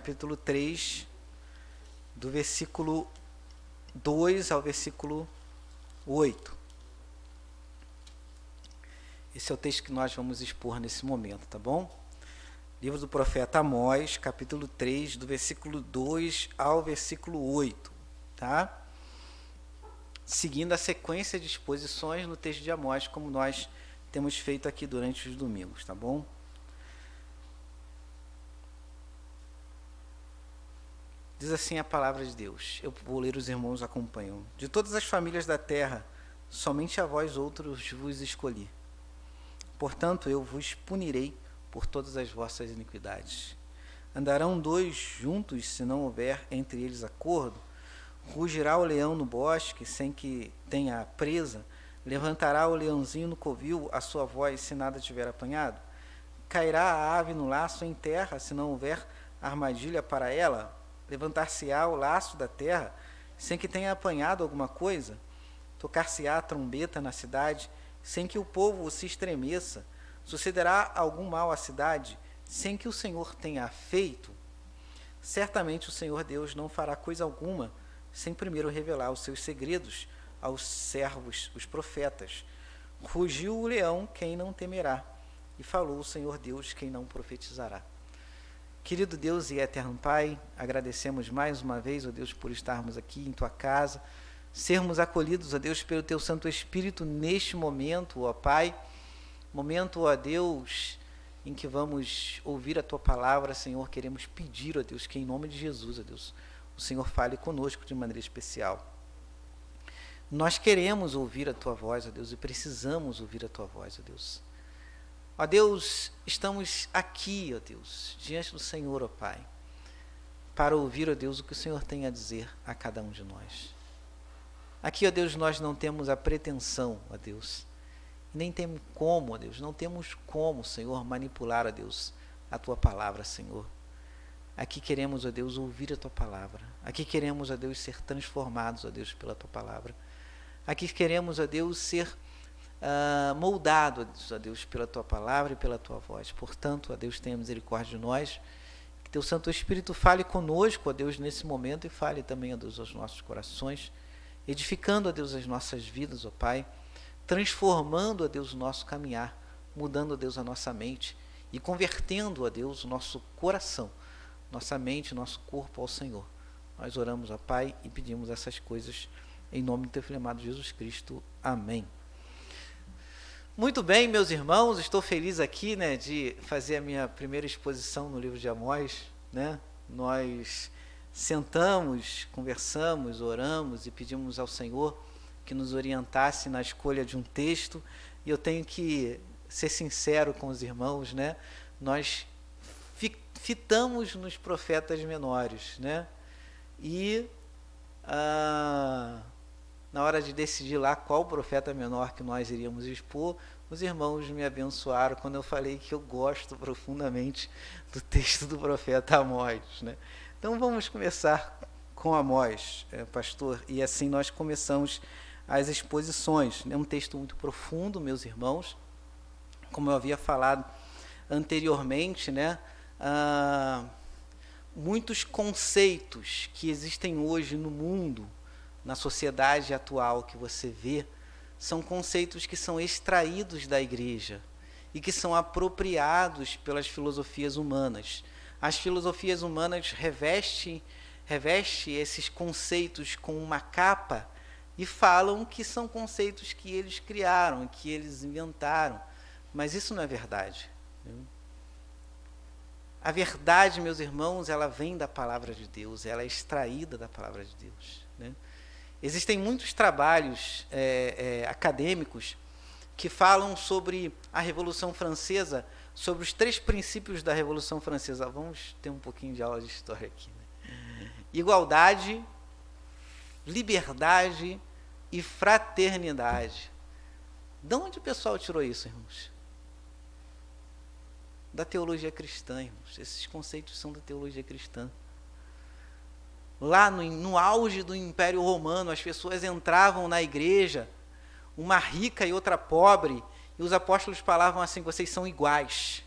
capítulo 3, do versículo 2 ao versículo 8. Esse é o texto que nós vamos expor nesse momento, tá bom? Livro do profeta Amós, capítulo 3, do versículo 2 ao versículo 8, tá? Seguindo a sequência de exposições no texto de Amós, como nós temos feito aqui durante os domingos, tá bom? Diz assim a palavra de Deus. Eu vou ler, os irmãos acompanham. De todas as famílias da terra, somente a vós outros vos escolhi. Portanto, eu vos punirei por todas as vossas iniquidades. Andarão dois juntos, se não houver entre eles acordo? Rugirá o leão no bosque, sem que tenha presa? Levantará o leãozinho no covil a sua voz, se nada tiver apanhado? Cairá a ave no laço em terra, se não houver armadilha para ela? Levantar-se-á o laço da terra, sem que tenha apanhado alguma coisa? Tocar-se-á a trombeta na cidade, sem que o povo se estremeça? Sucederá algum mal à cidade, sem que o Senhor tenha feito? Certamente o Senhor Deus não fará coisa alguma, sem primeiro revelar os seus segredos aos servos, os profetas. Rugiu o leão, quem não temerá? E falou o Senhor Deus, quem não profetizará? Querido Deus e eterno Pai, agradecemos mais uma vez, ó Deus, por estarmos aqui em Tua casa, sermos acolhidos, ó Deus, pelo Teu Santo Espírito neste momento, ó Pai, momento, ó Deus, em que vamos ouvir a Tua palavra, Senhor, queremos pedir, ó Deus, que em nome de Jesus, ó Deus, o Senhor fale conosco de maneira especial. Nós queremos ouvir a Tua voz, ó Deus, e precisamos ouvir a Tua voz, ó Deus. Ó Deus, estamos aqui, ó Deus, diante do Senhor, ó Pai, para ouvir, ó Deus, o que o Senhor tem a dizer a cada um de nós. Aqui, ó Deus, nós não temos a pretensão, ó Deus, nem temos como, ó Deus, não temos como, Senhor, manipular, ó Deus, a Tua palavra, Senhor. Aqui queremos, ó Deus, ouvir a Tua palavra. Aqui queremos, ó Deus, ser transformados, ó Deus, pela Tua palavra. Aqui queremos, ó Deus, ser moldado, ó Deus, pela Tua palavra e pela Tua voz. Portanto, ó Deus, tenha misericórdia de nós, que Teu Santo Espírito fale conosco, ó Deus, nesse momento, e fale também, ó Deus, aos nossos corações, edificando, ó Deus, as nossas vidas, ó Pai, transformando, ó Deus, o nosso caminhar, mudando, ó Deus, a nossa mente e convertendo, ó Deus, o nosso coração, nossa mente, nosso corpo ao Senhor. Nós oramos, ó Pai, e pedimos essas coisas em nome do Teu Filho amado Jesus Cristo. Amém. Muito bem, meus irmãos, estou feliz aqui, né, de fazer a minha primeira exposição no livro de Amós, né? Nós sentamos, conversamos, oramos e pedimos ao Senhor que nos orientasse na escolha de um texto, e eu tenho que ser sincero com os irmãos, né? Nós fitamos nos profetas menores, né? E na hora de decidir lá qual profeta menor que nós iríamos expor, os irmãos me abençoaram quando eu falei que eu gosto profundamente do texto do profeta Amós, né? Então vamos começar com Amós, pastor, e assim nós começamos as exposições. É um texto muito profundo, meus irmãos, como eu havia falado anteriormente, né? Muitos conceitos que existem hoje no mundo, na sociedade atual que você vê, são conceitos que são extraídos da igreja e que são apropriados pelas filosofias humanas. As filosofias humanas revestem esses conceitos com uma capa e falam que são conceitos que eles criaram, que eles inventaram, mas isso não é verdade. A verdade, meus irmãos, ela vem da palavra de Deus, ela é extraída da palavra de Deus, né? Existem muitos trabalhos acadêmicos que falam sobre a Revolução Francesa, sobre os 3 princípios da Revolução Francesa. Vamos ter um pouquinho de aula de história aqui, né? Igualdade, liberdade e fraternidade. De onde o pessoal tirou isso, irmãos? Da teologia cristã, irmãos. Esses conceitos são da teologia cristã. Lá no auge do Império Romano, as pessoas entravam na igreja, uma rica e outra pobre, e os apóstolos falavam assim: vocês são iguais,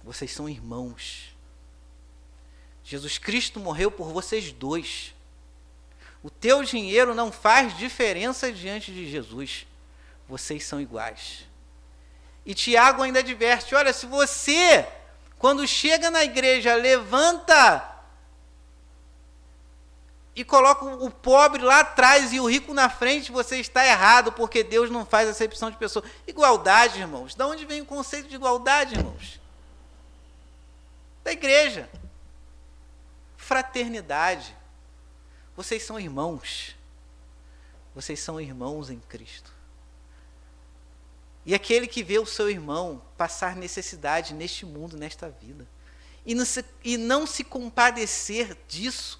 vocês são irmãos. Jesus Cristo morreu por vocês dois. O teu dinheiro não faz diferença diante de Jesus. Vocês são iguais. E Tiago ainda adverte, olha, se você, quando chega na igreja, levanta e coloca o pobre lá atrás e o rico na frente, você está errado, porque Deus não faz acepção de pessoas. Igualdade, irmãos. De onde vem o conceito de igualdade, irmãos? Da igreja. Fraternidade. Vocês são irmãos. Vocês são irmãos em Cristo. E aquele que vê o seu irmão passar necessidade neste mundo, nesta vida, e não se compadecer disso,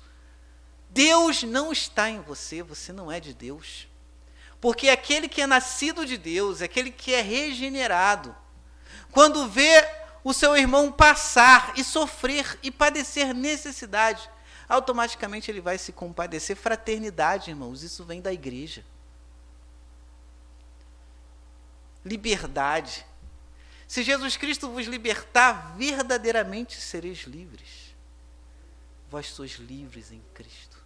Deus não está em você, você não é de Deus. Porque aquele que é nascido de Deus, aquele que é regenerado, quando vê o seu irmão passar e sofrer e padecer necessidade, automaticamente ele vai se compadecer. Fraternidade, irmãos, isso vem da igreja. Liberdade. Se Jesus Cristo vos libertar, verdadeiramente sereis livres. Vós sois livres em Cristo.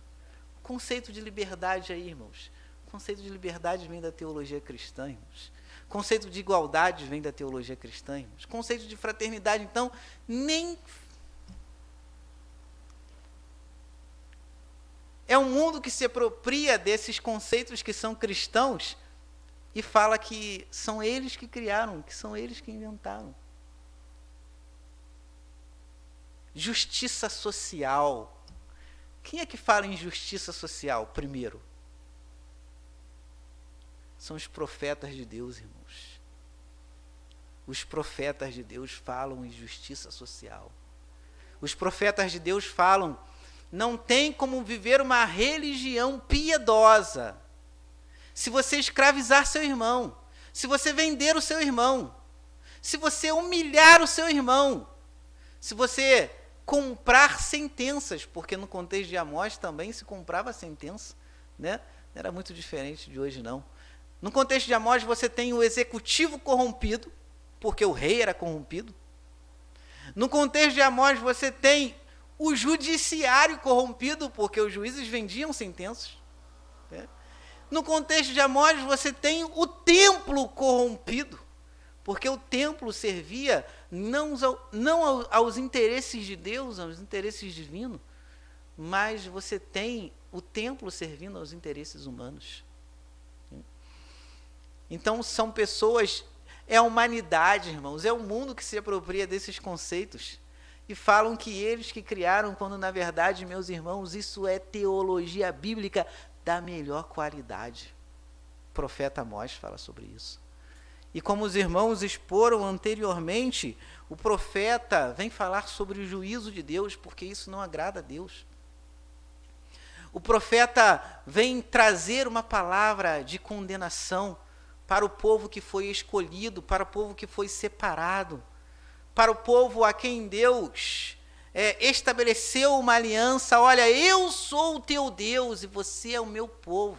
O conceito de liberdade aí, irmãos. O conceito de liberdade vem da teologia cristã, irmãos. O conceito de igualdade vem da teologia cristã, irmãos. O conceito de fraternidade, então, nem... É um mundo que se apropria desses conceitos que são cristãos e fala que são eles que criaram, que são eles que inventaram. Justiça social. Quem é que fala em justiça social primeiro? São os profetas de Deus, irmãos. Os profetas de Deus falam em justiça social. Os profetas de Deus falam, não tem como viver uma religião piedosa se você escravizar seu irmão, se você vender o seu irmão, se você humilhar o seu irmão, se você comprar sentenças, porque no contexto de Amós também se comprava sentença, né? Não era muito diferente de hoje, não. No contexto de Amós você tem o executivo corrompido, porque o rei era corrompido. No contexto de Amós você tem o judiciário corrompido, porque os juízes vendiam sentenças. Né? No contexto de Amós você tem o templo corrompido, porque o templo servia não aos interesses de Deus, aos interesses divinos, mas você tem o templo servindo aos interesses humanos. Então são pessoas, é a humanidade, irmãos, é o mundo que se apropria desses conceitos e falam que eles que criaram, quando na verdade, meus irmãos, isso é teologia bíblica da melhor qualidade. O profeta Amós fala sobre isso. E como os irmãos exporam anteriormente, o profeta vem falar sobre o juízo de Deus, porque isso não agrada a Deus. O profeta vem trazer uma palavra de condenação para o povo que foi escolhido, para o povo que foi separado, para o povo a quem Deus estabeleceu uma aliança. Olha, eu sou o teu Deus e você é o meu povo.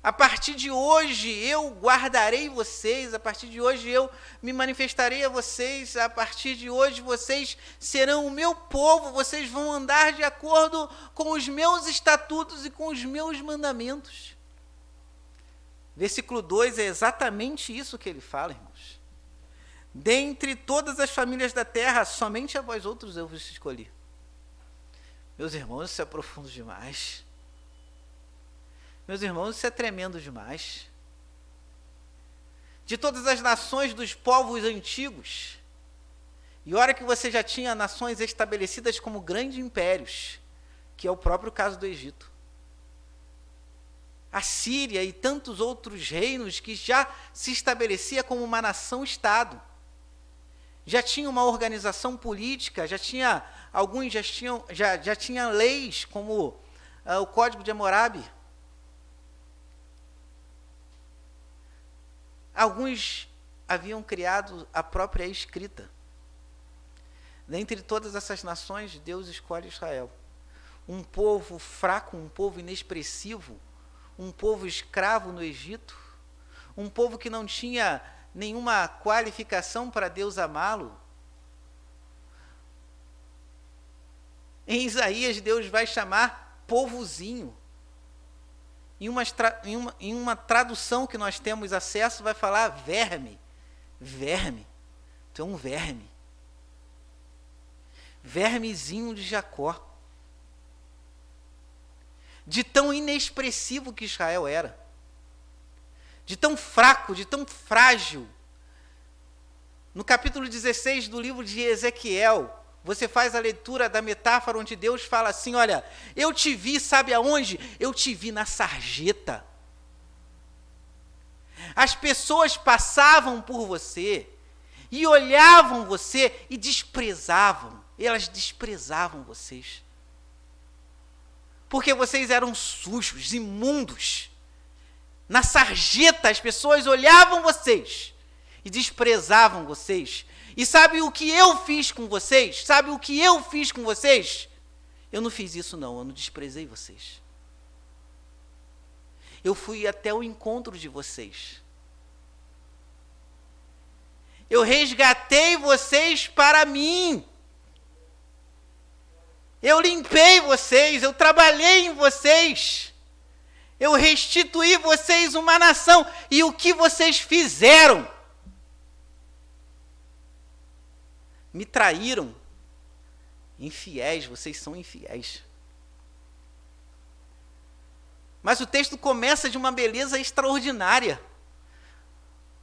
A partir de hoje eu guardarei vocês, a partir de hoje eu me manifestarei a vocês, a partir de hoje vocês serão o meu povo, vocês vão andar de acordo com os meus estatutos e com os meus mandamentos. Versículo 2 é exatamente isso que ele fala, irmãos. Dentre todas as famílias da terra, somente a vós outros eu vos escolhi. Meus irmãos, isso é profundo demais. Meus irmãos, isso é tremendo demais. De todas as nações dos povos antigos, e olha que você já tinha nações estabelecidas como grandes impérios, que é o próprio caso do Egito. A Síria e tantos outros reinos que já se estabelecia como uma nação-estado. Já tinha uma organização política, alguns já tinham leis, como o Código de Hammurabi. Alguns haviam criado a própria escrita. Dentre todas essas nações, Deus escolhe Israel. Um povo fraco, um povo inexpressivo, um povo escravo no Egito, um povo que não tinha nenhuma qualificação para Deus amá-lo. Em Isaías, Deus vai chamar povozinho. Em uma tradução que nós temos acesso, vai falar verme. Verme. Tu é um verme. Vermezinho de Jacó. De tão inexpressivo que Israel era. De tão fraco, de tão frágil. No capítulo 16 do livro de Ezequiel, você faz a leitura da metáfora onde Deus fala assim, olha, eu te vi, sabe aonde? Eu te vi na sarjeta. As pessoas passavam por você e olhavam você e desprezavam. Elas desprezavam vocês. Porque vocês eram sujos, imundos. Na sarjeta as pessoas olhavam vocês e desprezavam vocês. E sabe o que eu fiz com vocês? Sabe o que eu fiz com vocês? Eu não fiz isso não, eu não desprezei vocês. Eu fui até o encontro de vocês. Eu resgatei vocês para mim. Eu limpei vocês, eu trabalhei em vocês. Eu restituí vocês uma nação. E o que vocês fizeram? Me traíram. Infiéis, vocês são infiéis. Mas o texto começa de uma beleza extraordinária.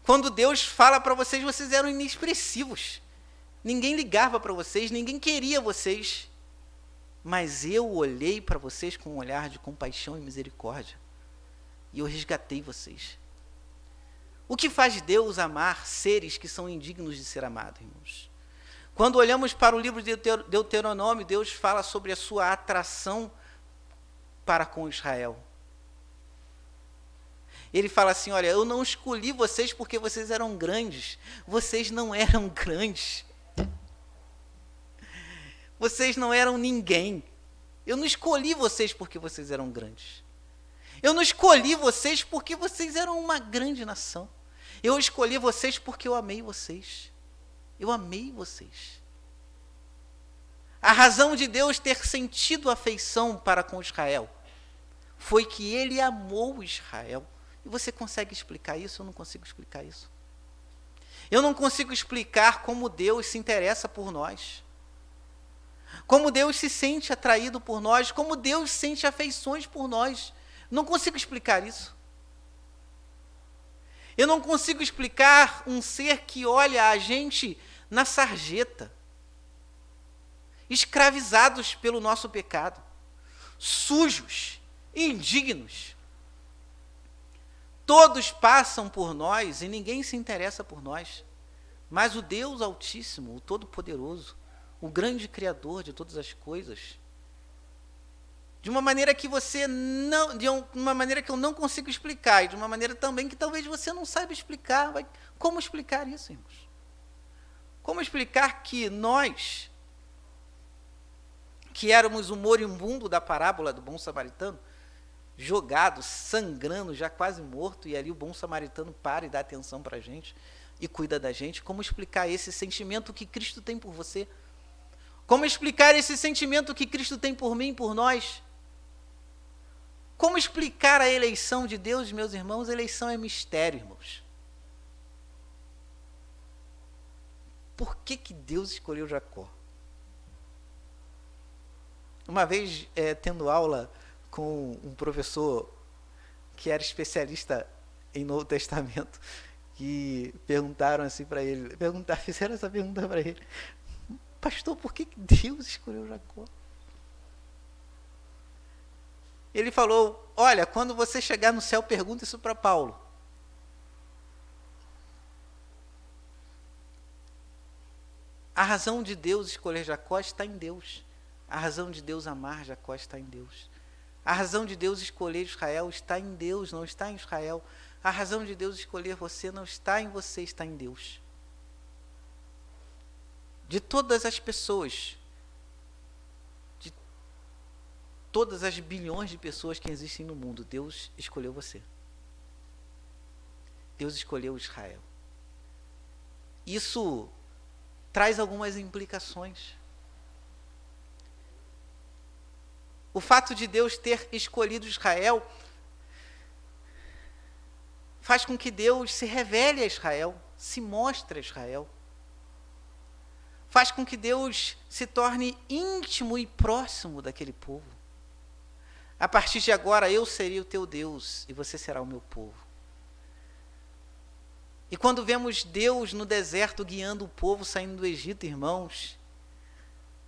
Quando Deus fala para vocês, vocês eram inexpressivos. Ninguém ligava para vocês, ninguém queria vocês. Mas eu olhei para vocês com um olhar de compaixão e misericórdia. E eu resgatei vocês. O que faz Deus amar seres que são indignos de ser amados, irmãos? Quando olhamos para o livro de Deuteronômio, Deus fala sobre a sua atração para com Israel. Ele fala assim, olha, eu não escolhi vocês porque vocês eram grandes. Vocês não eram grandes. Vocês não eram ninguém. Eu não escolhi vocês porque vocês eram grandes. Eu não escolhi vocês porque vocês eram uma grande nação. Eu escolhi vocês porque eu amei vocês. Eu amei vocês. A razão de Deus ter sentido afeição para com Israel foi que ele amou Israel. E você consegue explicar isso? Eu não consigo explicar isso. Eu não consigo explicar como Deus se interessa por nós. Como Deus se sente atraído por nós. Como Deus sente afeições por nós. Não consigo explicar isso. Eu não consigo explicar um ser que olha a gente na sarjeta, escravizados pelo nosso pecado, sujos, indignos. Todos passam por nós e ninguém se interessa por nós. Mas o Deus Altíssimo, o Todo-Poderoso, o grande Criador de todas as coisas, de uma maneira que você não, de uma maneira que eu não consigo explicar, e de uma maneira também que talvez você não saiba explicar. Como explicar isso, irmãos? Como explicar que nós, que éramos o moribundo da parábola do bom samaritano, jogado, sangrando, já quase morto, e ali o bom samaritano para e dá atenção para a gente e cuida da gente, como explicar esse sentimento que Cristo tem por você? Como explicar esse sentimento que Cristo tem por mim, por nós? Como explicar a eleição de Deus, meus irmãos? Eleição é mistério, irmãos. Por que Deus escolheu Jacó? Uma vez, tendo aula com um professor que era especialista em Novo Testamento, que perguntaram assim para ele, fizeram essa pergunta para ele: pastor, por que Deus escolheu Jacó? Ele falou: olha, quando você chegar no céu, pergunta isso para Paulo. A razão de Deus escolher Jacó está em Deus. A razão de Deus amar Jacó está em Deus. A razão de Deus escolher Israel está em Deus, não está em Israel. A razão de Deus escolher você não está em você, está em Deus. De todas as pessoas, de todas as bilhões de pessoas que existem no mundo, Deus escolheu você. Deus escolheu Israel. Isso traz algumas implicações. O fato de Deus ter escolhido Israel faz com que Deus se revele a Israel, se mostre a Israel. Faz com que Deus se torne íntimo e próximo daquele povo. A partir de agora, eu serei o teu Deus e você será o meu povo. E quando vemos Deus no deserto guiando o povo saindo do Egito, irmãos,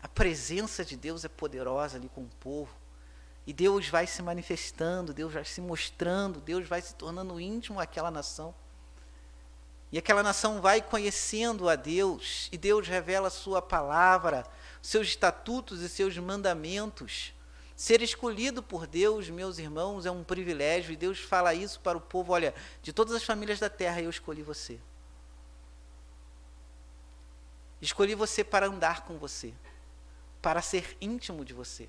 a presença de Deus é poderosa ali com o povo. E Deus vai se manifestando, Deus vai se mostrando, Deus vai se tornando íntimo àquela nação. E aquela nação vai conhecendo a Deus, e Deus revela a sua palavra, seus estatutos e seus mandamentos. Ser escolhido por Deus, meus irmãos, é um privilégio, e Deus fala isso para o povo: olha, de todas as famílias da terra eu escolhi você. Escolhi você para andar com você, para ser íntimo de você.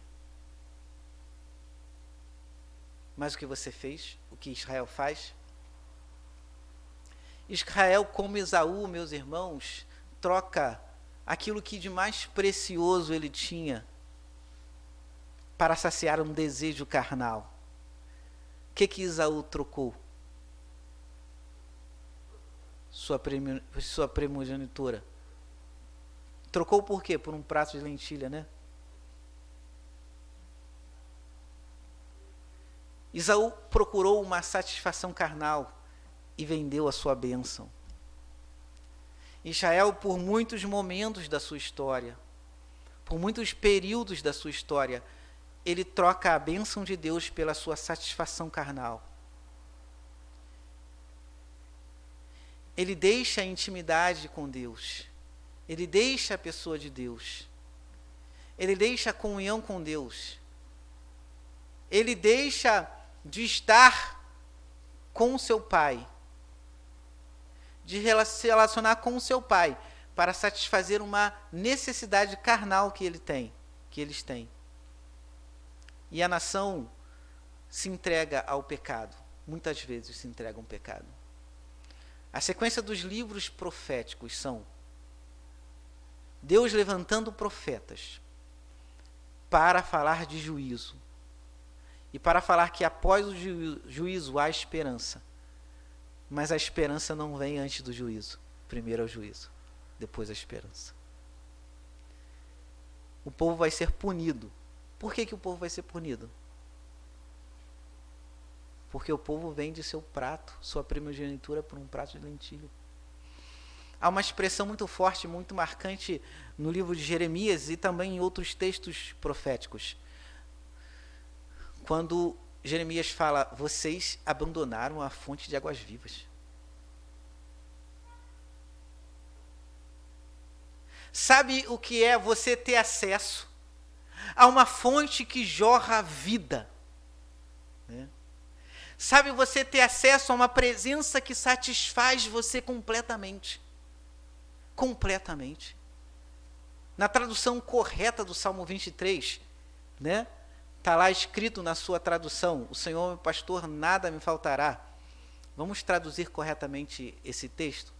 Mas o que você fez, o que Israel faz? Israel, como Esaú, meus irmãos, troca aquilo que de mais precioso ele tinha para saciar um desejo carnal. O que Esaú trocou? Sua primogenitura. Trocou por quê? Por um prato de lentilha, né? Esaú procurou uma satisfação carnal e vendeu a sua bênção. Israel, por muitos momentos da sua história, por muitos períodos da sua história, ele troca a bênção de Deus pela sua satisfação carnal. Ele deixa a intimidade com Deus. Ele deixa a pessoa de Deus. Ele deixa a comunhão com Deus. Ele deixa de estar com seu pai, de se relacionar com seu pai, para satisfazer uma necessidade carnal que eles têm. E a nação se entrega ao pecado, muitas vezes se entrega ao pecado. A sequência dos livros proféticos são Deus levantando profetas para falar de juízo, e para falar que após o juízo há esperança. Mas a esperança não vem antes do juízo. Primeiro é o juízo, depois a esperança. O povo vai ser punido. Por que o povo vai ser punido? Porque o povo vende seu prato, sua primogenitura, por um prato de lentilha. Há uma expressão muito forte, muito marcante no livro de Jeremias e também em outros textos proféticos. Quando Jeremias fala: vocês abandonaram a fonte de águas vivas. Sabe o que é você ter acesso a uma fonte que jorra vida? Né? Sabe você ter acesso a uma presença que satisfaz você completamente? Completamente. Na tradução correta do Salmo 23, né? Está lá escrito na sua tradução: o Senhor é meu pastor, nada me faltará. Vamos traduzir corretamente esse texto?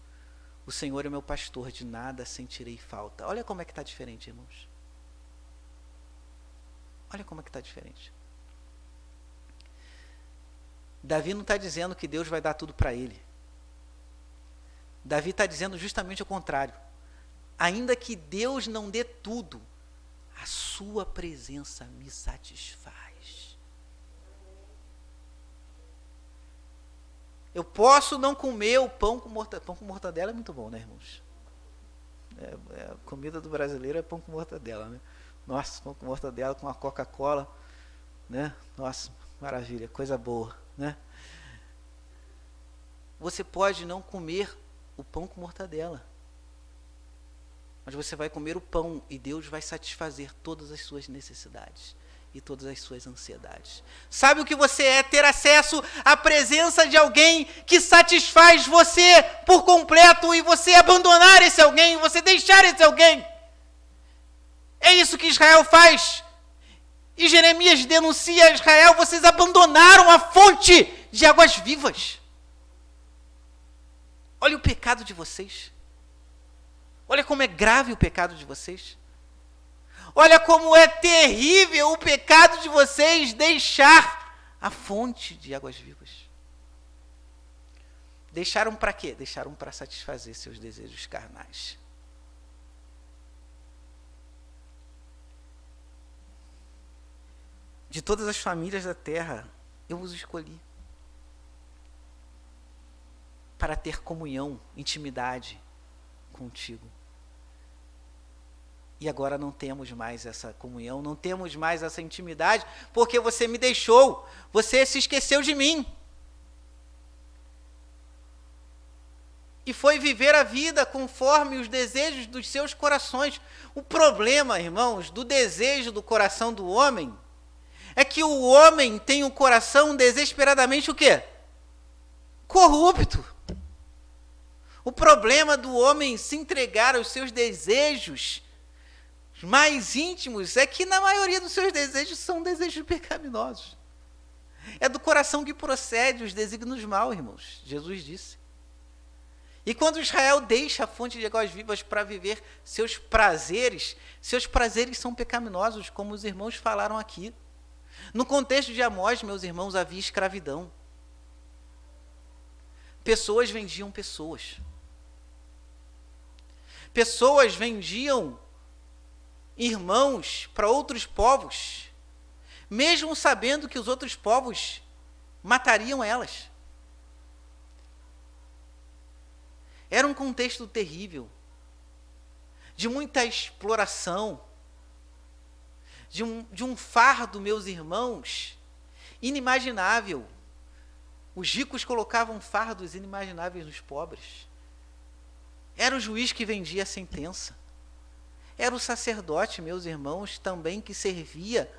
O Senhor é meu pastor, de nada sentirei falta. Olha como é que está diferente, irmãos. Olha como é que está diferente. Davi não está dizendo que Deus vai dar tudo para ele. Davi está dizendo justamente o contrário. Ainda que Deus não dê tudo, a sua presença me satisfaz. Eu posso não comer o pão com mortadela. Pão com mortadela é muito bom, né, irmãos? A comida do brasileiro é pão com mortadela, né? Nossa, pão com mortadela com a Coca-Cola, né? Nossa, maravilha, coisa boa, né? Você pode não comer o pão com mortadela, mas você vai comer o pão e Deus vai satisfazer todas as suas necessidades e todas as suas ansiedades. Sabe o que você é? Ter acesso à presença de alguém que satisfaz você por completo, e você abandonar esse alguém, você deixar esse alguém. É isso que Israel faz. E Jeremias denuncia a Israel: vocês abandonaram a fonte de águas vivas. Olha o pecado de vocês. Olha como é grave o pecado de vocês. Olha como é terrível o pecado de vocês deixar a fonte de águas vivas. Deixaram para quê? Deixaram para satisfazer seus desejos carnais. De todas as famílias da terra, eu os escolhi para ter comunhão, intimidade contigo. E agora não temos mais essa comunhão, não temos mais essa intimidade, porque você me deixou, você se esqueceu de mim. E foi viver a vida conforme os desejos dos seus corações. O problema, irmãos, do desejo do coração do homem, é que o homem tem um coração desesperadamente o quê? Corrupto. O problema do homem se entregar aos seus desejos mais íntimos é que na maioria dos seus desejos são desejos pecaminosos. É do coração que procede os desígnios maus, irmãos. Jesus disse. E quando Israel deixa a fonte de águas vivas para viver seus prazeres são pecaminosos, como os irmãos falaram aqui. No contexto de Amós, meus irmãos, havia escravidão. Pessoas vendiam pessoas. Pessoas vendiam irmãos para outros povos, mesmo sabendo que os outros povos matariam elas. Era um contexto terrível, de muita exploração, de um fardo, meus irmãos, inimaginável. Os ricos colocavam fardos inimagináveis nos pobres. Era o juiz que vendia a sentença. Era o sacerdote, meus irmãos, também que servia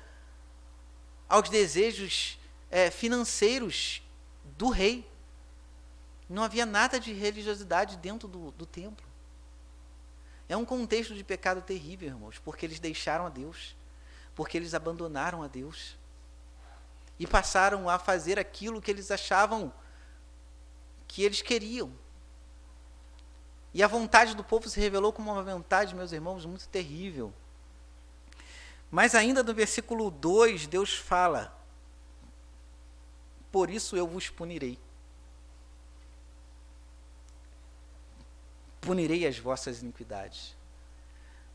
aos desejos financeiros do rei. Não havia nada de religiosidade dentro do templo. É um contexto de pecado terrível, irmãos, porque eles deixaram a Deus, porque eles abandonaram a Deus e passaram a fazer aquilo que eles achavam que eles queriam. E a vontade do povo se revelou como uma vontade, meus irmãos, muito terrível. Mas ainda no versículo 2, Deus fala: por isso eu vos punirei. Punirei as vossas iniquidades.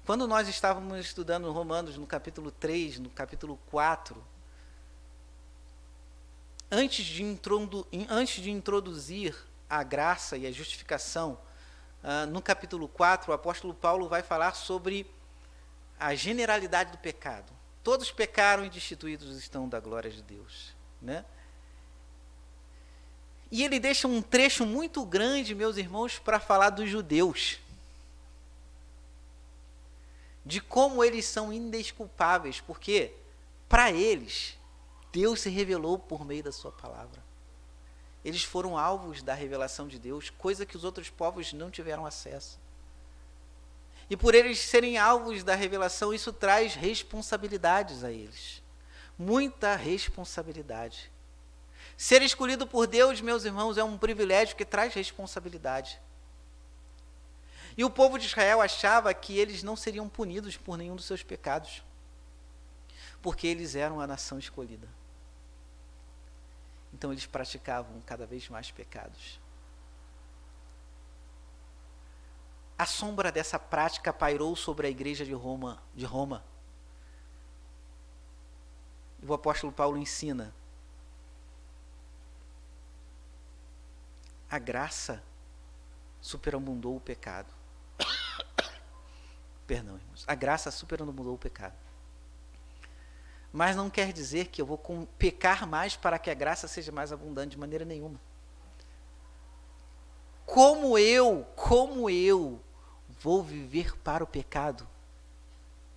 Quando nós estávamos estudando Romanos no capítulo 3, no capítulo 4, antes de introduzir a graça e a justificação, no capítulo 4, o apóstolo Paulo vai falar sobre a generalidade do pecado. Todos pecaram e destituídos estão da glória de Deus, né? E ele deixa um trecho muito grande, meus irmãos, para falar dos judeus. De como eles são indesculpáveis, porque, para eles, Deus se revelou por meio da sua palavra. Eles foram alvos da revelação de Deus, coisa que os outros povos não tiveram acesso. E por eles serem alvos da revelação, isso traz responsabilidades a eles. Muita responsabilidade. Ser escolhido por Deus, meus irmãos, é um privilégio que traz responsabilidade. E o povo de Israel achava que eles não seriam punidos por nenhum dos seus pecados, porque eles eram a nação escolhida. Então eles praticavam cada vez mais pecados. A sombra dessa prática pairou sobre a igreja de Roma. E o apóstolo Paulo ensina: a graça superabundou o pecado. Perdão, irmãos. A graça superabundou o pecado. Mas não quer dizer que eu vou pecar mais para que a graça seja mais abundante, de maneira nenhuma. Como eu vou viver para o pecado?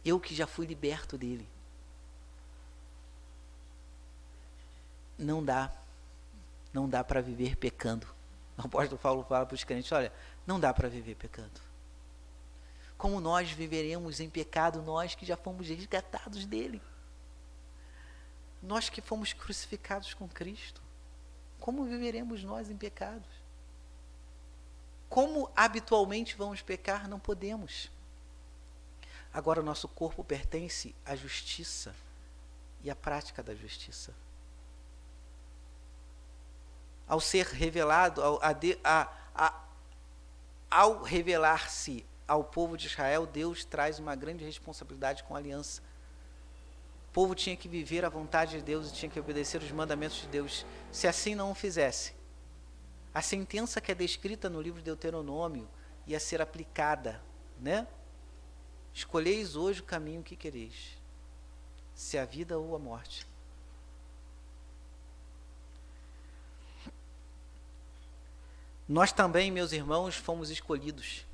Eu que já fui liberto dele. Não dá para viver pecando. O apóstolo Paulo fala para os crentes: olha, não dá para viver pecando. Como nós viveremos em pecado, nós que já fomos resgatados dele? Nós que fomos crucificados com Cristo, como viveremos nós em pecados? Como habitualmente vamos pecar? Não podemos. Agora o nosso corpo pertence à justiça e à prática da justiça. Ao ser revelado, ao revelar-se ao povo de Israel, Deus traz uma grande responsabilidade com a aliança. O povo tinha que viver a vontade de Deus e tinha que obedecer os mandamentos de Deus. Se assim não o fizesse, a sentença que é descrita no livro de Deuteronômio ia ser aplicada, né? Escolheis hoje o caminho que quereis, se a vida ou a morte. Nós também, meus irmãos, fomos escolhidos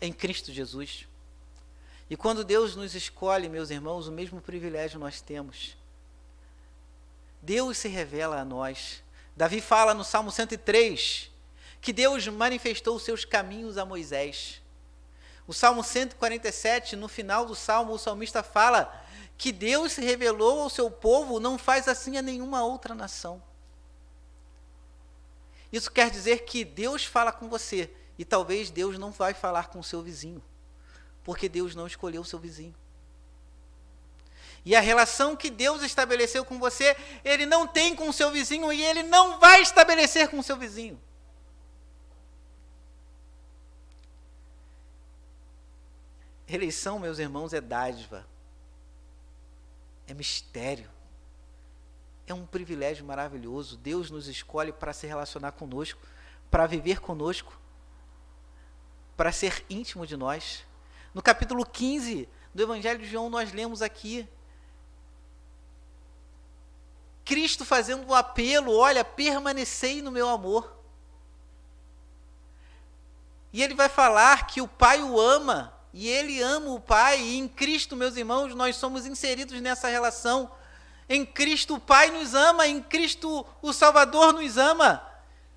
em Cristo Jesus. E quando Deus nos escolhe, meus irmãos, o mesmo privilégio nós temos. Deus se revela a nós. Davi fala no Salmo 103 que Deus manifestou os seus caminhos a Moisés. O Salmo 147, no final do Salmo, o salmista fala que Deus se revelou ao seu povo, não faz assim a nenhuma outra nação. Isso quer dizer que Deus fala com você e talvez Deus não vai falar com o seu vizinho, porque Deus não escolheu o seu vizinho. E a relação que Deus estabeleceu com você, Ele não tem com o seu vizinho e Ele não vai estabelecer com o seu vizinho. Eleição, meus irmãos, é dádiva, é mistério, é um privilégio maravilhoso. Deus nos escolhe para se relacionar conosco, para viver conosco, para ser íntimo de nós. No capítulo 15 do Evangelho de João, nós lemos aqui Cristo fazendo um apelo: olha, permanecei no meu amor. E ele vai falar que o Pai o ama, e ele ama o Pai, e em Cristo, meus irmãos, nós somos inseridos nessa relação. Em Cristo o Pai nos ama, em Cristo o Salvador nos ama,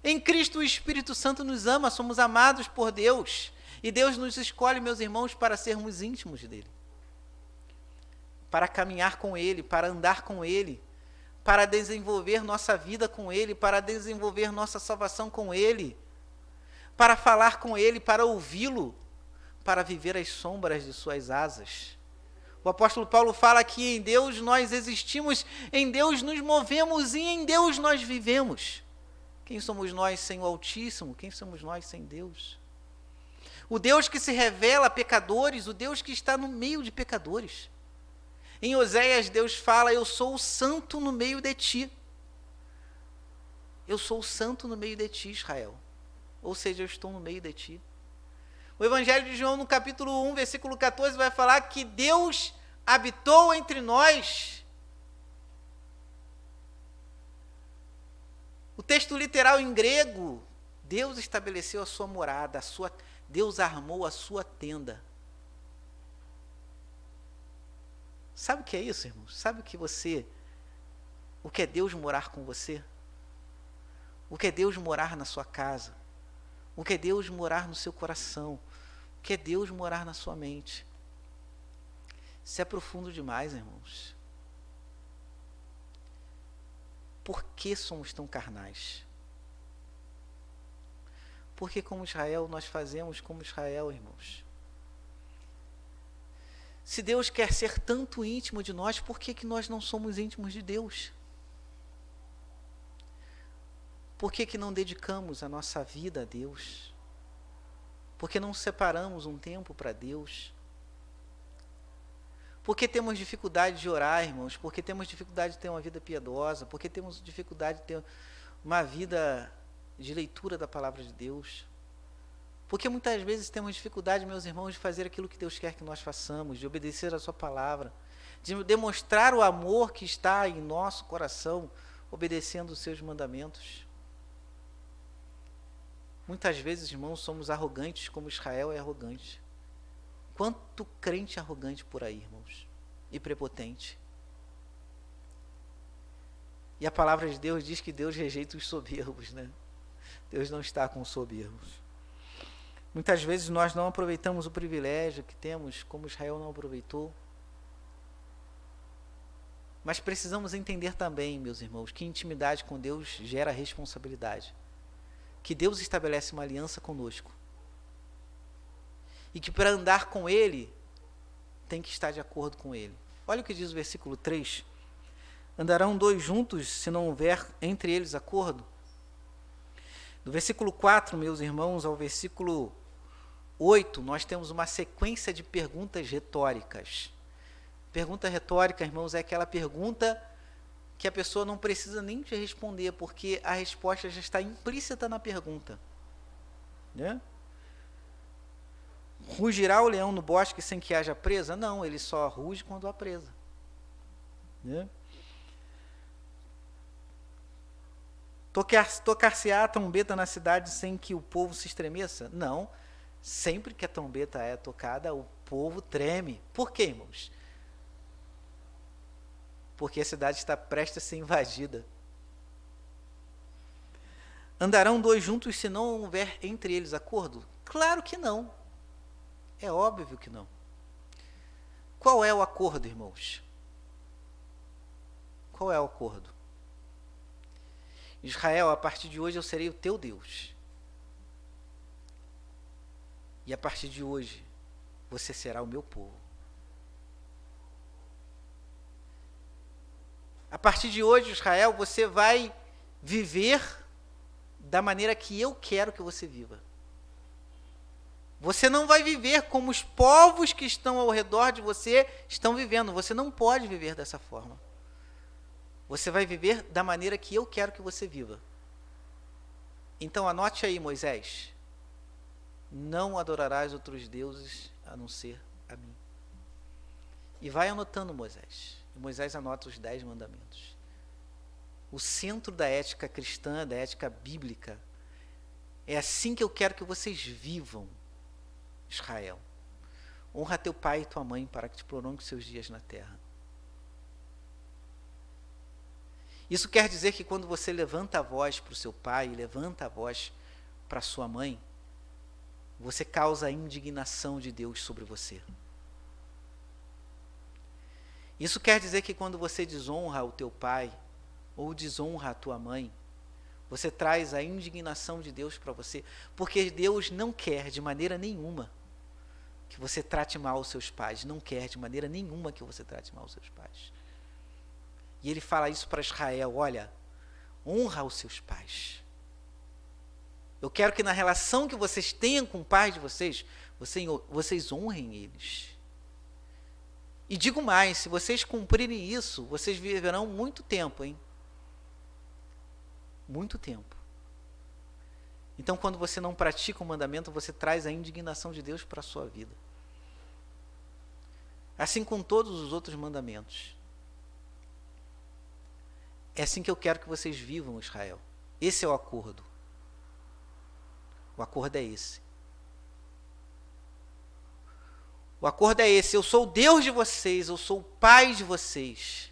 em Cristo o Espírito Santo nos ama, somos amados por Deus. E Deus nos escolhe, meus irmãos, para sermos íntimos dele, para caminhar com ele, para andar com ele, para desenvolver nossa vida com ele, para desenvolver nossa salvação com ele, para falar com ele, para ouvi-lo, para viver às sombras de suas asas. O apóstolo Paulo fala que em Deus nós existimos, em Deus nos movemos e em Deus nós vivemos. Quem somos nós sem o Altíssimo? Quem somos nós sem Deus? O Deus que se revela a pecadores, o Deus que está no meio de pecadores. Em Oséias, Deus fala: eu sou o santo no meio de ti. Eu sou o santo no meio de ti, Israel. Ou seja, eu estou no meio de ti. O Evangelho de João, no capítulo 1, versículo 14, vai falar que Deus habitou entre nós. O texto literal em grego, Deus estabeleceu a sua morada, Deus armou a sua tenda. Sabe o que é isso, irmãos? Sabe o que é Deus morar com você? O que é Deus morar na sua casa? O que é Deus morar no seu coração? O que é Deus morar na sua mente? Isso é profundo demais, irmãos. Por que somos tão carnais? Porque como Israel, nós fazemos como Israel, irmãos. Se Deus quer ser tanto íntimo de nós, por que nós não somos íntimos de Deus? Por que não dedicamos a nossa vida a Deus? Por que não separamos um tempo para Deus? Por que temos dificuldade de orar, irmãos? Por que temos dificuldade de ter uma vida piedosa? Por que temos dificuldade de ter uma vida de leitura da palavra de Deus? Porque muitas vezes temos dificuldade, meus irmãos, de fazer aquilo que Deus quer que nós façamos, de obedecer a sua palavra, de demonstrar o amor que está em nosso coração, obedecendo os seus mandamentos. Muitas vezes, irmãos, somos arrogantes como Israel é arrogante. Quanto crente arrogante por aí, irmãos, e prepotente. E a palavra de Deus diz que Deus rejeita os soberbos, né? Deus não está com os soberbos. Muitas vezes nós não aproveitamos o privilégio que temos, como Israel não aproveitou. Mas precisamos entender também, meus irmãos, que intimidade com Deus gera responsabilidade. Que Deus estabelece uma aliança conosco. E que para andar com Ele, tem que estar de acordo com ele. Olha o que diz o versículo 3. Andarão dois juntos se não houver entre eles acordo? Do versículo 4, meus irmãos, ao versículo 8, nós temos uma sequência de perguntas retóricas. Pergunta retórica, irmãos, é aquela pergunta que a pessoa não precisa nem de responder, porque a resposta já está implícita na pergunta. Né? Rugirá o leão no bosque sem que haja presa? Não, ele só ruge quando há presa. Né? Tocar-se-á a trombeta na cidade sem que o povo se estremeça? Não. Sempre que a trombeta é tocada, o povo treme. Por quê, irmãos? Porque a cidade está prestes a ser invadida. Andarão dois juntos se não houver entre eles acordo? Claro que não. É óbvio que não. Qual é o acordo, irmãos? Qual é o acordo? Israel, a partir de hoje eu serei o teu Deus. E a partir de hoje, você será o meu povo. A partir de hoje, Israel, você vai viver da maneira que eu quero que você viva. Você não vai viver como os povos que estão ao redor de você estão vivendo. Você não pode viver dessa forma. Você vai viver da maneira que eu quero que você viva. Então anote aí, Moisés. Não adorarás outros deuses a não ser a mim. E vai anotando, Moisés. E Moisés anota os 10 mandamentos. O centro da ética cristã, da ética bíblica, é assim que eu quero que vocês vivam, Israel. Honra teu pai e tua mãe para que te prolongue os seus dias na terra. Isso quer dizer que quando você levanta a voz para o seu pai, levanta a voz para a sua mãe, você causa a indignação de Deus sobre você. Isso quer dizer que quando você desonra o teu pai, ou desonra a tua mãe, você traz a indignação de Deus para você, porque Deus não quer de maneira nenhuma que você trate mal os seus pais, não quer de maneira nenhuma que você trate mal os seus pais. E ele fala isso para Israel, olha, honra os seus pais. Eu quero que na relação que vocês tenham com o pai de vocês, vocês honrem eles. E digo mais, se vocês cumprirem isso, vocês viverão muito tempo, hein? Muito tempo. Então, quando você não pratica o mandamento, você traz a indignação de Deus para a sua vida. Assim com todos os outros mandamentos. É assim que eu quero que vocês vivam, Israel. Esse é o acordo. O acordo é esse. O acordo é esse. Eu sou o Deus de vocês, eu sou o pai de vocês.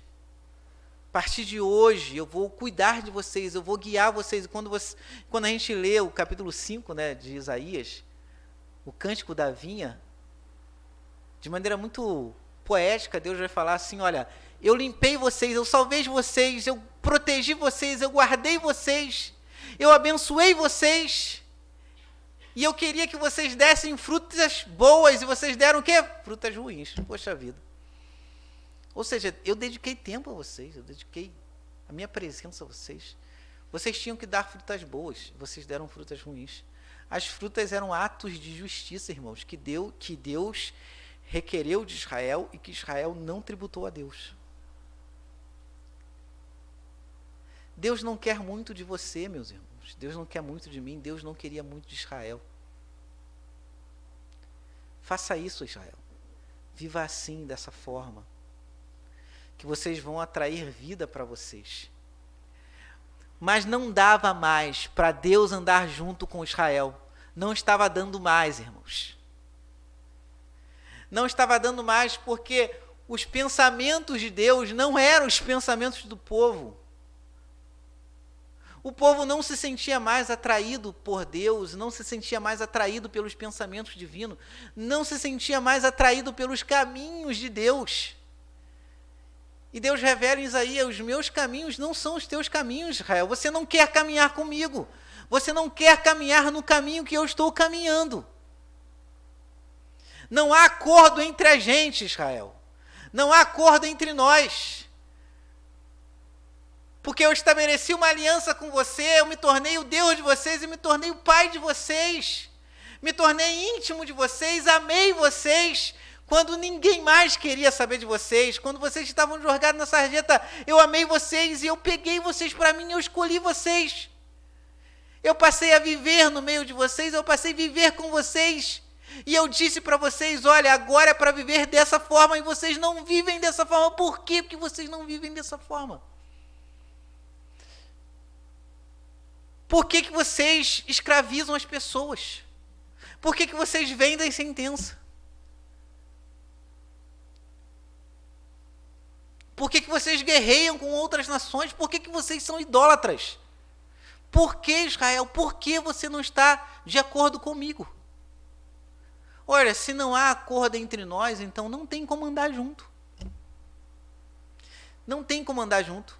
A partir de hoje, eu vou cuidar de vocês, eu vou guiar vocês. E quando a gente lê o capítulo 5, né, de Isaías, o Cântico da Vinha, de maneira muito poética, Deus vai falar assim, olha, eu limpei vocês, eu salvei vocês, eu protegi vocês, eu guardei vocês, eu abençoei vocês, e eu queria que vocês dessem frutas boas, e vocês deram o quê? Frutas ruins. Poxa vida. Ou seja, eu dediquei tempo a vocês, eu dediquei a minha presença a vocês. Vocês tinham que dar frutas boas, vocês deram frutas ruins. As frutas eram atos de justiça, irmãos, que Deus requereu de Israel e que Israel não tributou a Deus. Deus não quer muito de você, meus irmãos. Deus não quer muito de mim. Deus não queria muito de Israel. Faça isso, Israel. Viva assim, dessa forma. Que vocês vão atrair vida para vocês. Mas não dava mais para Deus andar junto com Israel. Não estava dando mais, irmãos. Não estava dando mais porque os pensamentos de Deus não eram os pensamentos do povo. O povo não se sentia mais atraído por Deus, não se sentia mais atraído pelos pensamentos divinos, não se sentia mais atraído pelos caminhos de Deus. E Deus revela em Isaías, os meus caminhos não são os teus caminhos, Israel. Você não quer caminhar comigo. Você não quer caminhar no caminho que eu estou caminhando. Não há acordo entre a gente, Israel. Não há acordo entre nós. Porque eu estabeleci uma aliança com você, eu me tornei o Deus de vocês e me tornei o Pai de vocês. Me tornei íntimo de vocês, amei vocês, quando ninguém mais queria saber de vocês, quando vocês estavam jogados na sarjeta, eu amei vocês e eu peguei vocês para mim, eu escolhi vocês. Eu passei a viver no meio de vocês, eu passei a viver com vocês. E eu disse para vocês, olha, agora é para viver dessa forma e vocês não vivem dessa forma. Por quê que vocês não vivem dessa forma? Por que que vocês escravizam as pessoas? Por que que vocês vendem sentença? Por que que vocês guerreiam com outras nações? Por que que vocês são idólatras? Por que, Israel? Por que você não está de acordo comigo? Olha, se não há acordo entre nós, então não tem como andar junto. Não tem como andar junto.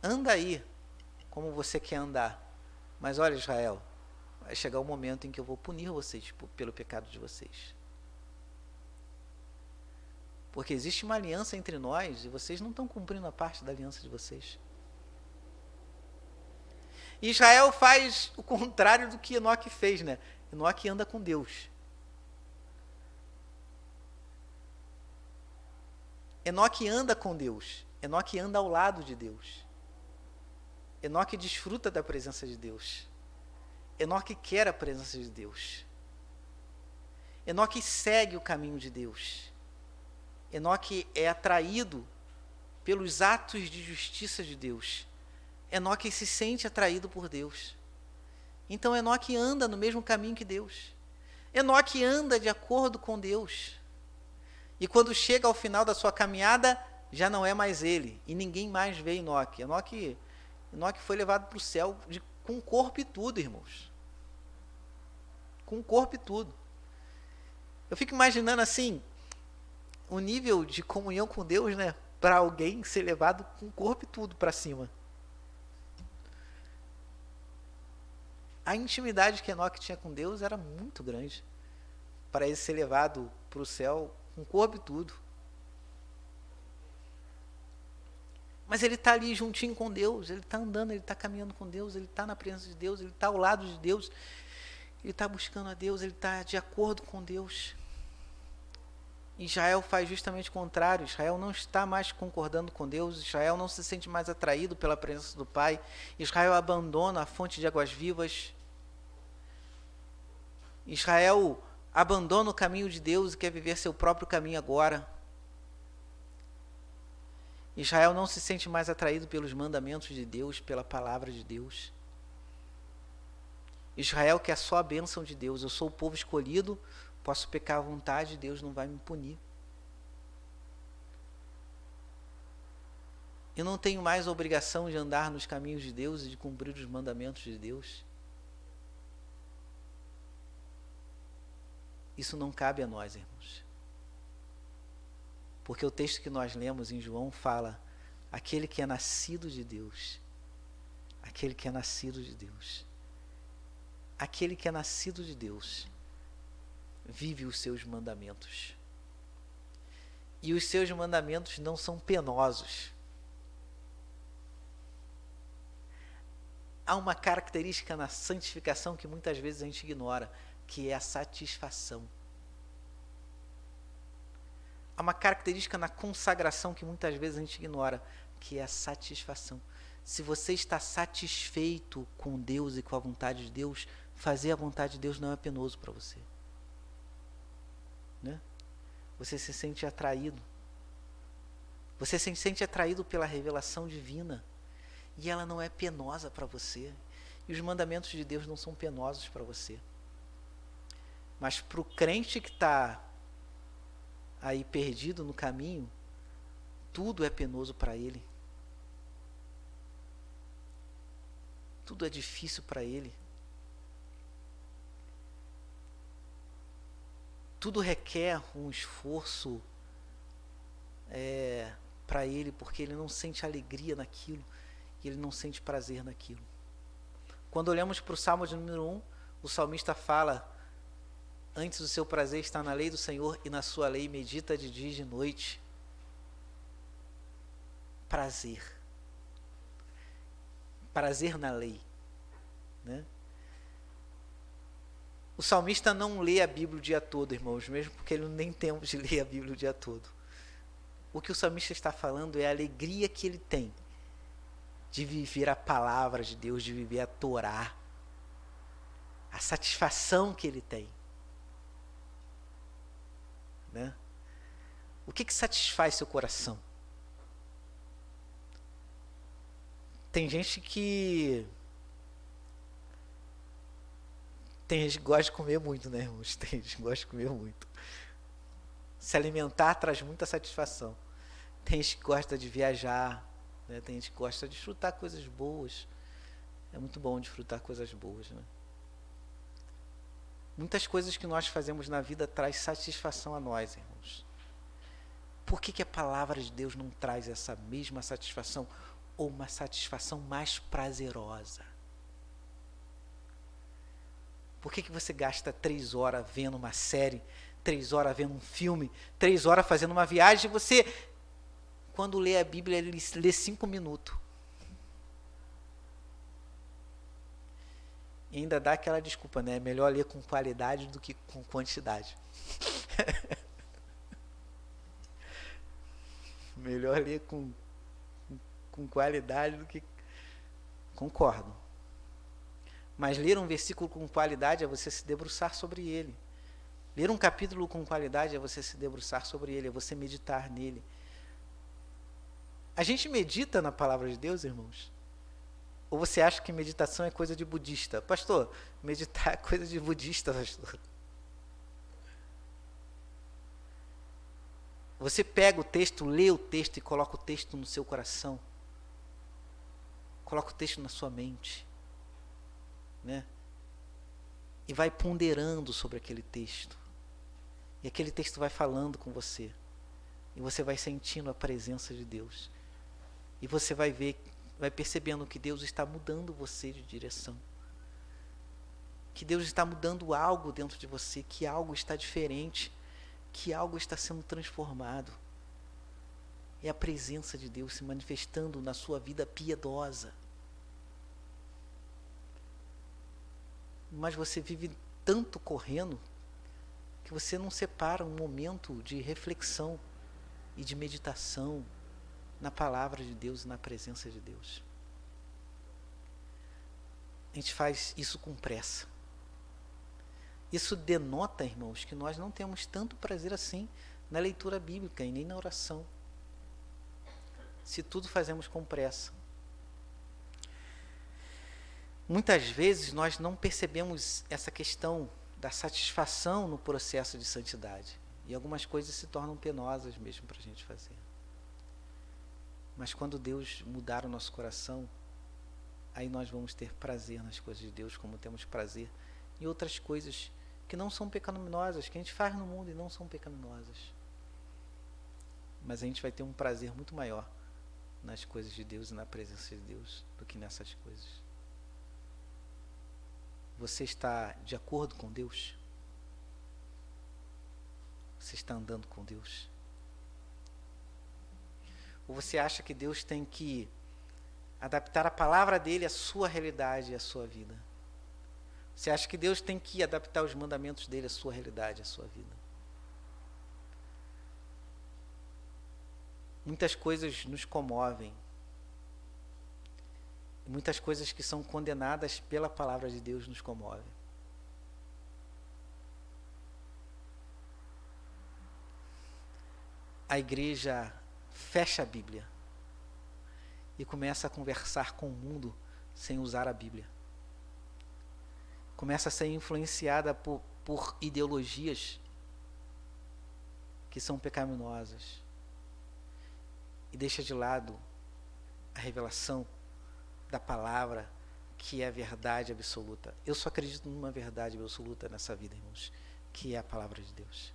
Anda aí como você quer andar. Mas olha, Israel, vai chegar o momento em que eu vou punir vocês pelo pecado de vocês. Porque existe uma aliança entre nós e vocês não estão cumprindo a parte da aliança de vocês. E Israel faz o contrário do que Enoque fez, né? Enoque anda com Deus. Enoque anda com Deus. Enoque anda ao lado de Deus. Enoque desfruta da presença de Deus. Enoque quer a presença de Deus. Enoque segue o caminho de Deus. Enoque é atraído pelos atos de justiça de Deus. Enoque se sente atraído por Deus. Então Enoque anda no mesmo caminho que Deus. Enoque anda de acordo com Deus. E quando chega ao final da sua caminhada, já não é mais ele. E ninguém mais vê Enoque. Enoque foi levado para o céu com corpo e tudo, irmãos. Com corpo e tudo. Eu fico imaginando assim, o nível de comunhão com Deus, né? Para alguém ser levado com corpo e tudo para cima. A intimidade que Enoque tinha com Deus era muito grande. Para ele ser levado para o céu com corpo e tudo. Mas ele está ali juntinho com Deus, ele está andando, ele está caminhando com Deus, ele está na presença de Deus, ele está ao lado de Deus, ele está buscando a Deus, ele está de acordo com Deus. Israel faz justamente o contrário. Israel não está mais concordando com Deus. Israel não se sente mais atraído pela presença do Pai. Israel abandona a fonte de águas vivas. Israel abandona o caminho de Deus e quer viver seu próprio caminho agora. Israel não se sente mais atraído pelos mandamentos de Deus, pela palavra de Deus. Israel quer só a bênção de Deus. Eu sou o povo escolhido, posso pecar à vontade, Deus não vai me punir. Eu não tenho mais a obrigação de andar nos caminhos de Deus e de cumprir os mandamentos de Deus. Isso não cabe a nós, irmãos. Porque o texto que nós lemos em João fala, aquele que é nascido de Deus, aquele que é nascido de Deus, aquele que é nascido de Deus, vive os seus mandamentos. E os seus mandamentos não são penosos. Há uma característica na santificação que muitas vezes a gente ignora, que é a satisfação. Há uma característica na consagração que muitas vezes a gente ignora, que é a satisfação. Se você está satisfeito com Deus e com a vontade de Deus, fazer a vontade de Deus não é penoso para você. Né? Você se sente atraído. Você se sente atraído pela revelação divina. E ela não é penosa para você. E os mandamentos de Deus não são penosos para você. Mas para o crente que está aí perdido no caminho, tudo é penoso para ele. Tudo é difícil para ele. Tudo requer um esforço para ele, porque ele não sente alegria naquilo, e ele não sente prazer naquilo. Quando olhamos para o Salmo de número 1, o salmista fala Antes o seu prazer está na lei do Senhor, e na sua lei medita de dia e de noite. Prazer. Prazer na lei, né? O salmista não lê a Bíblia o dia todo, irmãos, mesmo porque ele não tem tempo de ler a Bíblia o dia todo. O que o salmista está falando é a alegria que ele tem de viver a palavra de Deus, de viver a Torá, a satisfação que ele tem, né? O que satisfaz seu coração? Tem gente que gosta de comer muito, né, irmãos? Tem gente que gosta de comer muito. Se alimentar traz muita satisfação. Tem gente que gosta de viajar, né? Tem gente que gosta de desfrutar coisas boas. É muito bom desfrutar coisas boas, né? Muitas coisas que nós fazemos na vida traz satisfação a nós, irmãos. Por que a palavra de Deus não traz essa mesma satisfação, ou uma satisfação mais prazerosa? Por que você gasta 3 horas vendo uma série, 3 horas vendo um filme, 3 horas fazendo uma viagem, e você, quando lê a Bíblia, ele lê 5 minutos? E ainda dá aquela desculpa, né? É melhor ler com qualidade do que com quantidade. Melhor ler com qualidade do que... Concordo. Mas ler um versículo com qualidade é você se debruçar sobre ele. Ler um capítulo com qualidade é você se debruçar sobre ele, é você meditar nele. A gente medita na palavra de Deus, irmãos? Ou você acha que meditação é coisa de budista? Pastor, meditar é coisa de budista, pastor. Você pega o texto, lê o texto e coloca o texto no seu coração. Coloca o texto na sua mente, né? E vai ponderando sobre aquele texto. E aquele texto vai falando com você. E você vai sentindo a presença de Deus. E você vai ver, vai percebendo que Deus está mudando você de direção. Que Deus está mudando algo dentro de você, que algo está diferente, que algo está sendo transformado. É a presença de Deus se manifestando na sua vida piedosa. Mas você vive tanto correndo que você não separa um momento de reflexão e de meditação na palavra de Deus e na presença de Deus. A gente faz isso com pressa. Isso denota, irmãos, que nós não temos tanto prazer assim na leitura bíblica e nem na oração. Se tudo fazemos com pressa. Muitas vezes nós não percebemos essa questão da satisfação no processo de santidade. E algumas coisas se tornam penosas mesmo para a gente fazer. Mas quando Deus mudar o nosso coração, aí nós vamos ter prazer nas coisas de Deus, como temos prazer em outras coisas que não são pecaminosas, que a gente faz no mundo e não são pecaminosas. Mas a gente vai ter um prazer muito maior nas coisas de Deus e na presença de Deus do que nessas coisas. Você está de acordo com Deus? Você está andando com Deus? Ou você acha que Deus tem que adaptar a palavra dele à sua realidade e à sua vida? Você acha que Deus tem que adaptar os mandamentos dele à sua realidade e à sua vida? Muitas coisas nos comovem. Muitas coisas que são condenadas pela palavra de Deus nos comovem. A igreja fecha a Bíblia e começa a conversar com o mundo sem usar a Bíblia. Começa a ser influenciada por ideologias que são pecaminosas e deixa de lado a revelação da palavra, que é a verdade absoluta. Eu só acredito numa verdade absoluta nessa vida, irmãos, que é a palavra de Deus.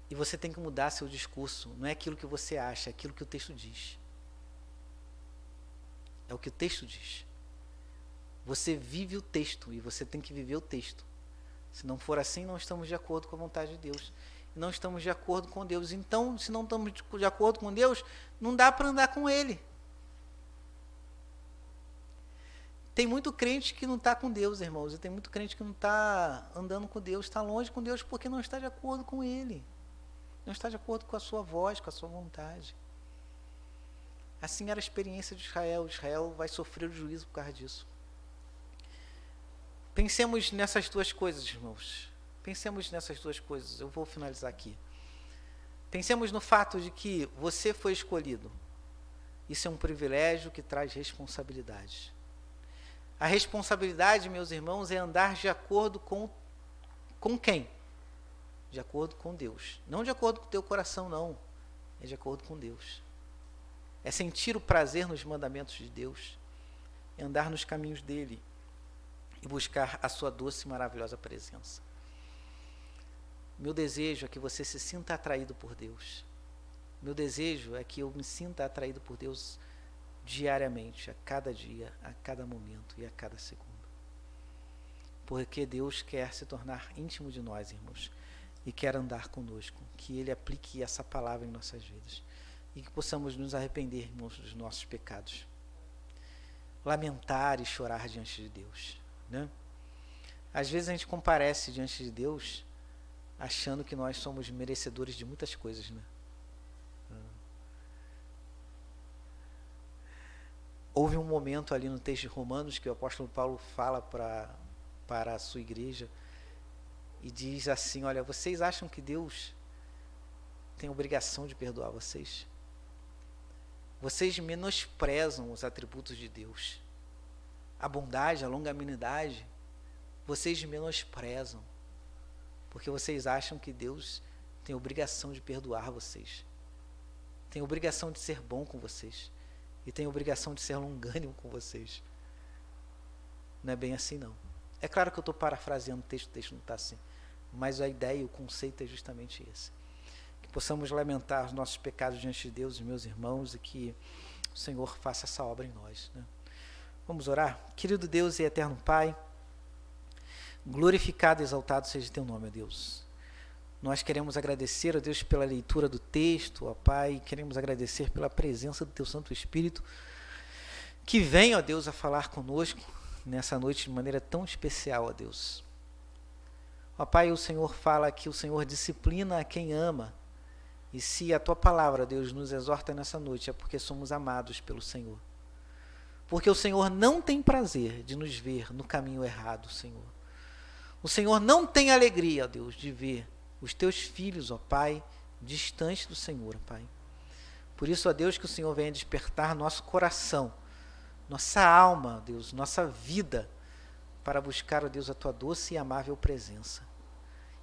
E você tem que mudar seu discurso. Não é aquilo que você acha, é aquilo que o texto diz. É o que o texto diz. Você vive o texto e você tem que viver o texto. Se não for assim, não estamos de acordo com a vontade de Deus. Não estamos de acordo com Deus. Então, se não estamos de acordo com Deus, não dá para andar com Ele. Tem muito crente que não está com Deus, irmãos. E tem muito crente que não está andando com Deus, está longe com Deus porque não está de acordo com Ele. Não está de acordo com a sua voz, com a sua vontade. Assim era a experiência de Israel. Israel vai sofrer o juízo por causa disso. Pensemos nessas duas coisas, irmãos. Pensemos nessas duas coisas. Eu vou finalizar aqui. Pensemos no fato de que você foi escolhido. Isso é um privilégio que traz responsabilidade. A responsabilidade, meus irmãos, é andar de acordo com quem? De acordo com Deus. Não de acordo com o teu coração, não. É de acordo com Deus. É sentir o prazer nos mandamentos de Deus. É andar nos caminhos dele. E buscar a sua doce e maravilhosa presença. Meu desejo é que você se sinta atraído por Deus. Meu desejo é que eu me sinta atraído por Deus diariamente, a cada dia, a cada momento e a cada segundo. Porque Deus quer se tornar íntimo de nós, irmãos, e quer andar conosco. Que Ele aplique essa palavra em nossas vidas. E que possamos nos arrepender, irmãos, dos nossos pecados. Lamentar e chorar diante de Deus. Né? Às vezes a gente comparece diante de Deus achando que nós somos merecedores de muitas coisas, né? Houve um momento ali no texto de Romanos que o apóstolo Paulo fala para a sua igreja e diz assim: olha, vocês acham que Deus tem obrigação de perdoar vocês? Vocês menosprezam os atributos de Deus. A bondade, a longanimidade, vocês menosprezam, porque vocês acham que Deus tem obrigação de perdoar vocês, tem obrigação de ser bom com vocês, e tem obrigação de ser longânimo com vocês. Não é bem assim, não. É claro que eu estou parafraseando o texto não está assim, mas a ideia e o conceito é justamente esse. Que possamos lamentar os nossos pecados diante de Deus, meus irmãos, e que o Senhor faça essa obra em nós, né? Vamos orar? Querido Deus e eterno Pai, glorificado e exaltado seja teu nome, ó Deus. Nós queremos agradecer, ó Deus, pela leitura do texto, ó Pai, queremos agradecer pela presença do teu Santo Espírito, que vem, ó Deus, a falar conosco nessa noite de maneira tão especial, ó Deus. Ó Pai, o Senhor fala que o Senhor disciplina a quem ama, e se a tua palavra, Deus, nos exorta nessa noite, é porque somos amados pelo Senhor. Porque o Senhor não tem prazer de nos ver no caminho errado, Senhor. O Senhor não tem alegria, ó Deus, de ver os teus filhos, ó Pai, distantes do Senhor, ó Pai. Por isso, ó Deus, que o Senhor venha despertar nosso coração, nossa alma, ó Deus, nossa vida, para buscar, ó Deus, a tua doce e amável presença.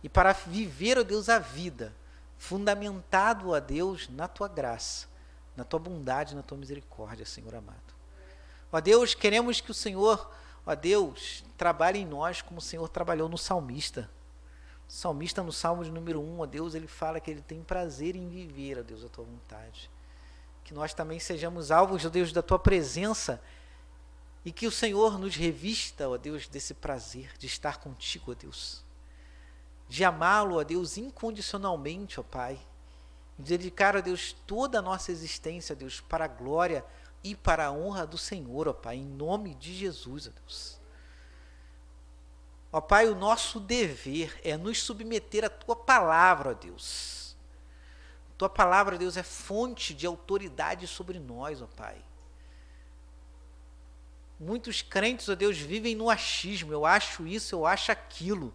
E para viver, ó Deus, a vida, fundamentado, ó Deus, na tua graça, na tua bondade, na tua misericórdia, Senhor amado. Ó Deus, queremos que o Senhor, ó Deus, trabalhe em nós como o Senhor trabalhou no salmista. O salmista, no Salmo de número 1, ó Deus, ele fala que ele tem prazer em viver, ó Deus, a tua vontade. Que nós também sejamos alvos, ó Deus, da tua presença e que o Senhor nos revista, ó Deus, desse prazer de estar contigo, ó Deus. De amá-lo, ó Deus, incondicionalmente, ó Pai. De dedicar, ó Deus, toda a nossa existência, ó Deus, para a glória e para a honra do Senhor, ó Pai, em nome de Jesus, ó Deus. Ó Pai, o nosso dever é nos submeter à tua palavra, ó Deus. Tua palavra, ó Deus, é fonte de autoridade sobre nós, ó Pai. Muitos crentes, ó Deus, vivem no achismo, eu acho isso, eu acho aquilo.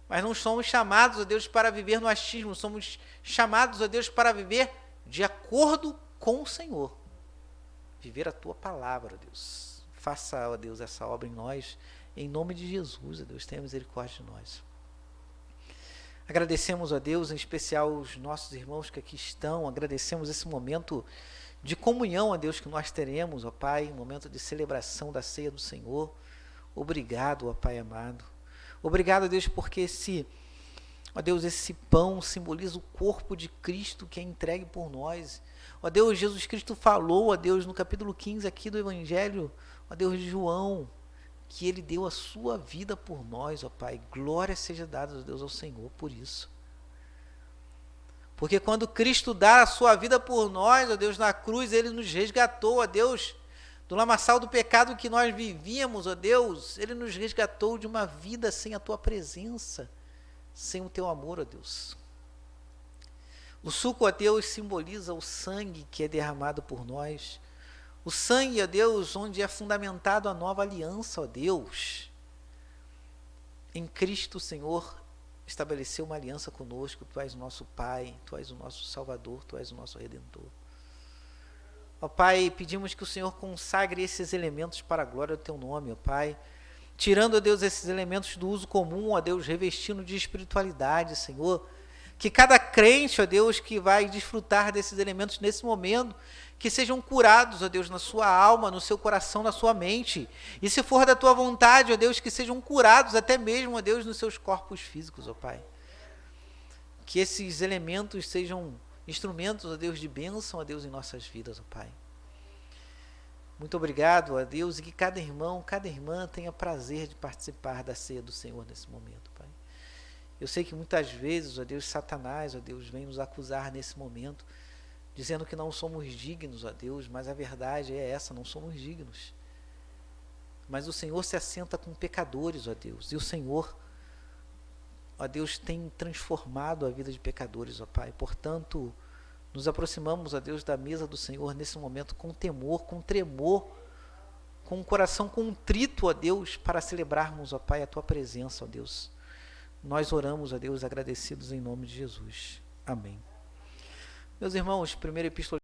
Mas não somos chamados, ó Deus, para viver no achismo, somos chamados, ó Deus, para viver de acordo com o Senhor. Viver a tua palavra, ó Deus. Faça, ó Deus, essa obra em nós, em nome de Jesus, ó Deus, tenha misericórdia de nós. Agradecemos, ó Deus, em especial os nossos irmãos que aqui estão, agradecemos esse momento de comunhão, ó Deus, que nós teremos, ó Pai, um momento de celebração da ceia do Senhor. Obrigado, ó Pai amado. Obrigado, ó Deus, porque ó Deus, esse pão simboliza o corpo de Cristo que é entregue por nós. Ó Deus, Jesus Cristo falou, ó Deus, no capítulo 15 aqui do Evangelho, ó Deus, de João, que Ele deu a sua vida por nós, ó Pai. Glória seja dada, ó Deus, ao Senhor por isso. Porque quando Cristo dá a sua vida por nós, ó Deus, na cruz, Ele nos resgatou, ó Deus, do lamaçal do pecado que nós vivíamos, ó Deus. Ele nos resgatou de uma vida sem a Tua presença, sem o Teu amor, ó Deus. O suco, ó Deus, simboliza o sangue que é derramado por nós. O sangue, ó Deus, onde é fundamentado a nova aliança, ó Deus. Em Cristo, Senhor, estabeleceu uma aliança conosco. Tu és o nosso Pai, Tu és o nosso Salvador, Tu és o nosso Redentor. Ó Pai, pedimos que o Senhor consagre esses elementos para a glória do Teu nome, ó Pai. Tirando, ó Deus, esses elementos do uso comum, ó Deus, revestindo de espiritualidade, Senhor. Que cada crente, ó Deus, que vai desfrutar desses elementos nesse momento, que sejam curados, ó Deus, na sua alma, no seu coração, na sua mente. E se for da Tua vontade, ó Deus, que sejam curados até mesmo, ó Deus, nos seus corpos físicos, ó Pai. Que esses elementos sejam instrumentos, ó Deus, de bênção, ó Deus, em nossas vidas, ó Pai. Muito obrigado, ó Deus, e que cada irmão, cada irmã tenha prazer de participar da ceia do Senhor nesse momento, Pai. Eu sei que muitas vezes, ó Deus, Satanás, ó Deus, vem nos acusar nesse momento, dizendo que não somos dignos, ó Deus, mas a verdade é essa, não somos dignos. Mas o Senhor se assenta com pecadores, ó Deus, e o Senhor, ó Deus, tem transformado a vida de pecadores, ó Pai. Portanto, nos aproximamos, ó Deus, da mesa do Senhor nesse momento com temor, com tremor, com um coração contrito, ó Deus, para celebrarmos, ó Pai, a Tua presença, ó Deus. Nós oramos, ó Deus, agradecidos em nome de Jesus. Amém. Meus irmãos, primeira epístola